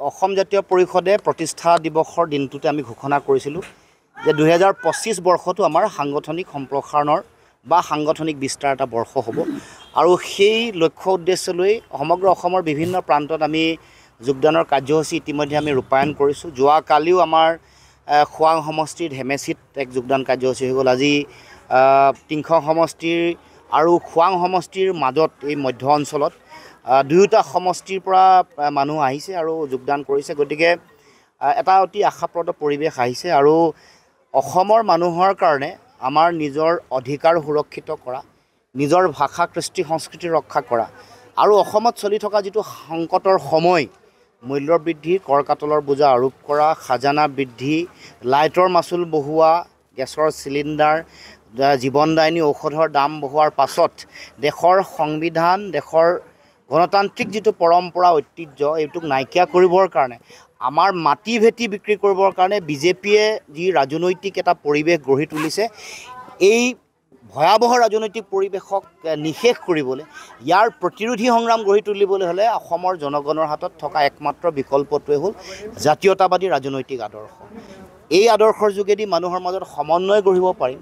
অসম জাতীয় পৰিষদে প্ৰতিষ্ঠা দিৱসৰ দিনটোতে আমি ঘোষণা কৰিছিলোঁ যে 2025 বৰ্ষটো আমাৰ সাংগঠনিক সম্প্ৰসাৰণৰ বা সাংগঠনিক বিস্তাৰ এটা বৰ্ষ হ'ব আৰু সেই লক্ষ্য উদ্দেশ্য লৈ সমগ্ৰ অসমৰ বিভিন্ন প্ৰান্তত আমি যোগদানৰ কাৰ্যসূচী ইতিমধ্যে আমি ৰূপায়ণ কৰিছোঁ। যোৱাকালিও আমাৰ খোৱাং সমষ্টিৰ ধেমেচিত এক যোগদান কাৰ্যসূচী হৈ গ'ল। আজি টিংখং সমষ্টিৰ আৰু খোৱাং সমষ্টিৰ মাজত এই মধ্য অঞ্চলত দুয়োটা সমষ্টিৰ পৰা মানুহ আহিছে আৰু যোগদান কৰিছে। গতিকে এটা অতি আশাপ্ৰদ পৰিৱেশ আহিছে আৰু অসমৰ মানুহৰ কাৰণে আমাৰ নিজৰ অধিকাৰ সুৰক্ষিত কৰা, নিজৰ ভাষা কৃষ্টি সংস্কৃতি ৰক্ষা কৰা আৰু অসমত চলি থকা যিটো সংকটৰ সময়, মূল্য বৃদ্ধি, কৰ কাটলৰ বোজা আৰোপ কৰা, খাজানা বৃদ্ধি, লাইটৰ মাচুল বঢ়োৱা, গেছৰ চিলিণ্ডাৰ, জীৱনদায়িনী ঔষধৰ দাম বঢ়োৱাৰ পাছত দেশৰ সংবিধান, দেশৰ গণতান্ত্ৰিক যিটো পৰম্পৰা ঐতিহ্য এইটোক নাইকিয়া কৰিবৰ কাৰণে, আমাৰ মাটি ভেটি বিক্ৰী কৰিবৰ কাৰণে বিজেপিয়ে যি ৰাজনৈতিক এটা পৰিৱেশ গঢ়ি তুলিছে, এই ভয়াৱহ ৰাজনৈতিক পৰিৱেশক নিশেষ কৰিবলৈ, ইয়াৰ প্ৰতিৰোধী সংগ্ৰাম গঢ়ি তুলিবলৈ হ'লে অসমৰ জনগণৰ হাতত থকা একমাত্ৰ বিকল্পটোৱে হ'ল জাতীয়তাবাদী ৰাজনৈতিক আদৰ্শ। এই আদৰ্শৰ যোগেদি মানুহৰ মাজত সমন্বয় গঢ়িব পাৰিম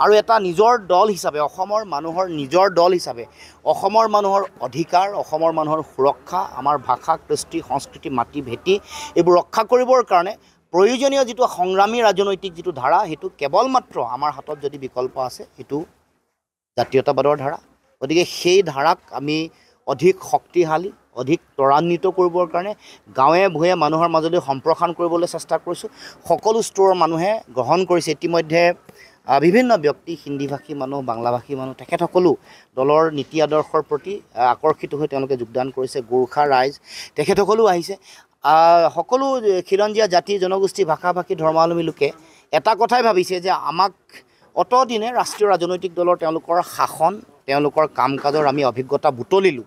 আৰু এটা নিজৰ দল হিচাপে, অসমৰ মানুহৰ নিজৰ দল হিচাপে অসমৰ মানুহৰ অধিকাৰ, অসমৰ মানুহৰ সুৰক্ষা, আমাৰ ভাষা কৃষ্টি সংস্কৃতি মাটি ভেটি এইবোৰ ৰক্ষা কৰিবৰ কাৰণে প্ৰয়োজনীয় যিটো সংগ্ৰামী ৰাজনৈতিক যিটো ধাৰা, সেইটো কেৱল মাত্ৰ আমাৰ হাতত যদি বিকল্প আছে সেইটো জাতীয়তাবাদৰ ধাৰা। গতিকে সেই ধাৰাক আমি অধিক শক্তিশালী, অধিক ত্বৰান্বিত কৰিবৰ কাৰণে গাঁৱে ভূঞে মানুহৰ মাজলৈ সম্প্ৰসাৰণ কৰিবলৈ চেষ্টা কৰিছোঁ। সকলো স্তৰৰ মানুহে গ্ৰহণ কৰিছে। ইতিমধ্যে বিভিন্ন ব্যক্তি, হিন্দীভাষী মানুহ, বাংলাভাষী মানুহ, তেখেতসকলো দলৰ নীতি আদৰ্শৰ প্ৰতি আকৰ্ষিত হৈ তেওঁলোকে যোগদান কৰিছে। গোৰ্খা ৰাইজ তেখেতসকলো আহিছে। সকলো খিলঞ্জীয়া জাতি, জনগোষ্ঠী, ভাষা ভাষী, ধৰ্মাৱলম্বী লোকে এটা কথাই ভাবিছে যে আমাক অতদিনে ৰাষ্ট্ৰীয় ৰাজনৈতিক দলৰ তেওঁলোকৰ শাসন, তেওঁলোকৰ কাম কাজৰ আমি অভিজ্ঞতা বুটলিলোঁ।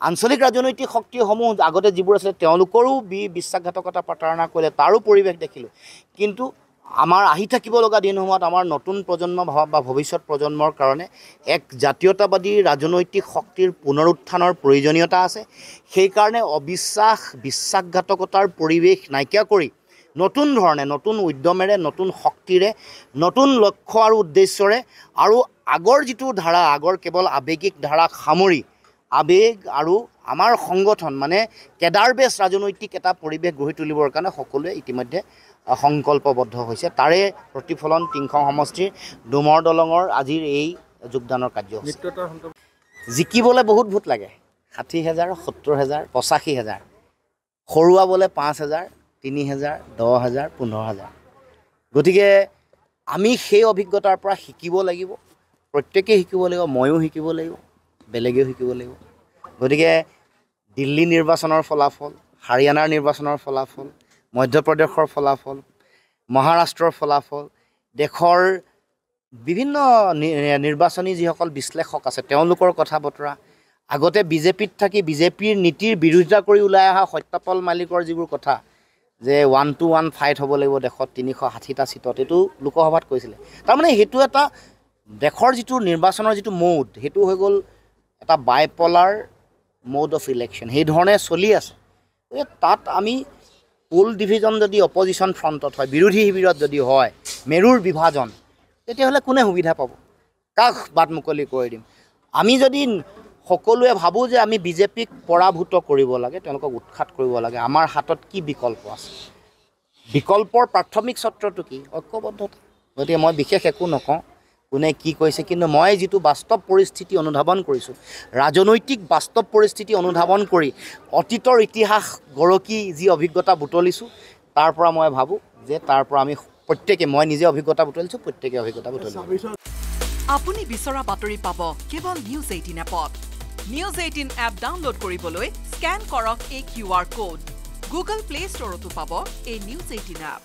আঞ্চলিক ৰাজনৈতিক শক্তিসমূহ আগতে যিবোৰ আছিলে তেওঁলোকৰো বিশ্বাসঘাতকতা প্ৰতাৰণা কৰিলে, তাৰো পৰিৱেশ দেখিলোঁ। কিন্তু আমাৰ আহি থাকিব লগা দিনসমূহত আমাৰ নতুন প্ৰজন্ম বা ভৱিষ্যত প্ৰজন্মৰ কাৰণে এক জাতীয়তাবাদী ৰাজনৈতিক শক্তিৰ পুনৰুত্থানৰ প্ৰয়োজনীয়তা আছে। সেইকাৰণে অবিশ্বাস, বিশ্বাসঘাতকতাৰ পৰিৱেশ নাইকিয়া কৰি নতুন ধৰণে, নতুন উদ্যমেৰে, নতুন শক্তিৰে, নতুন লক্ষ্য আৰু উদ্দেশ্যৰে আৰু আগৰ যিটো ধাৰা, আগৰ কেৱল আৱেগিক ধাৰাক সামৰি আৱেগ আৰু আমাৰ সংগঠন মানে কেডাৰবেছ ৰাজনৈতিক এটা পৰিৱেশ গঢ়ি তুলিবৰ কাৰণে সকলোৱে ইতিমধ্যে সংকল্পবদ্ধ হৈছে। তাৰে প্ৰতিফলন টিংখং সমষ্টিৰ ডুমৰ দলঙৰ আজিৰ এই যোগদানৰ কাৰ্যসূচী। জিকিবলৈ বহুত ভোট লাগে, 60,000, 70,000, 85,000, হৰুৱাবলৈ 5,000, 3,000, 10,000, 15,000। গতিকে আমি সেই অভিজ্ঞতাৰ পৰা শিকিব লাগিব, প্ৰত্যেকেই শিকিব লাগিব, ময়ো শিকিব লাগিব, বেলেগেও শিকিব লাগিব। গতিকে দিল্লী নিৰ্বাচনৰ ফলাফল, হাৰিয়ানাৰ নিৰ্বাচনৰ ফলাফল, মধ্যপ্ৰদেশৰ ফলাফল, মহাৰাষ্ট্ৰৰ ফলাফল, দেশৰ বিভিন্ন নিৰ্বাচনী যিসকল বিশ্লেষক আছে তেওঁলোকৰ কথা বতৰা, আগতে বিজেপিত থাকি বিজেপিৰ নীতিৰ বিৰোধিতা কৰি ওলাই অহা সত্যপাল মালিকৰ যিবোৰ কথা যে 1-to-1 ফাইট হ'ব লাগিব দেশত 360টা চিটত, এইটো লোকসভাত কৈছিলে। তাৰমানে সেইটো এটা দেশৰ যিটো নিৰ্বাচনৰ যিটো মৌড, সেইটো হৈ গ'ল এটা বাইপলাৰ মোড অফ ইলেকশ্যন, সেইধৰণে চলি আছে। তাত আমি পোল ডিভিজন যদি অপজিশ্যন ফ্ৰণ্টত হয়, বিৰোধী শিবিৰত যদি হয় মেৰুৰ বিভাজন, তেতিয়াহ'লে কোনে সুবিধা পাব, কাক বাট মুকলি কৰি দিম? আমি যদি সকলোৱে ভাবোঁ যে আমি বিজেপিক পৰাভূত কৰিব লাগে, তেওঁলোকক উৎখাত কৰিব লাগে, আমাৰ হাতত কি বিকল্প আছে? বিকল্পৰ প্ৰাথমিক চৰ্তটো কি? ঐক্যবদ্ধতা। গতিকে মই বিশেষ একো নকওঁ কোনে কি কৈছে, কিন্তু মই যিটো বাস্তৱ পৰিস্থিতি অনুধাৱন কৰিছোঁ, ৰাজনৈতিক বাস্তৱ পৰিস্থিতি অনুধাৱন কৰি অতীতৰ ইতিহাস গৰকি যি অভিজ্ঞতা বুটলিছোঁ, তাৰ পৰা মই ভাবোঁ যে তাৰ পৰা আমি প্ৰত্যেকে, মই নিজে অভিজ্ঞতা বুটলিছোঁ, প্ৰত্যেকে অভিজ্ঞতা বুটলিছোঁ। আপুনি বিচৰা বাতৰি পাব কেৱল নিউজ 18 এপত। নিউজ 18 এপ ডাউনলোড কৰিবলৈ স্কেন কৰক এই QR কোড। গুগল প্লে ষ্টৰতো পাব এই নিউজ 18 এপ।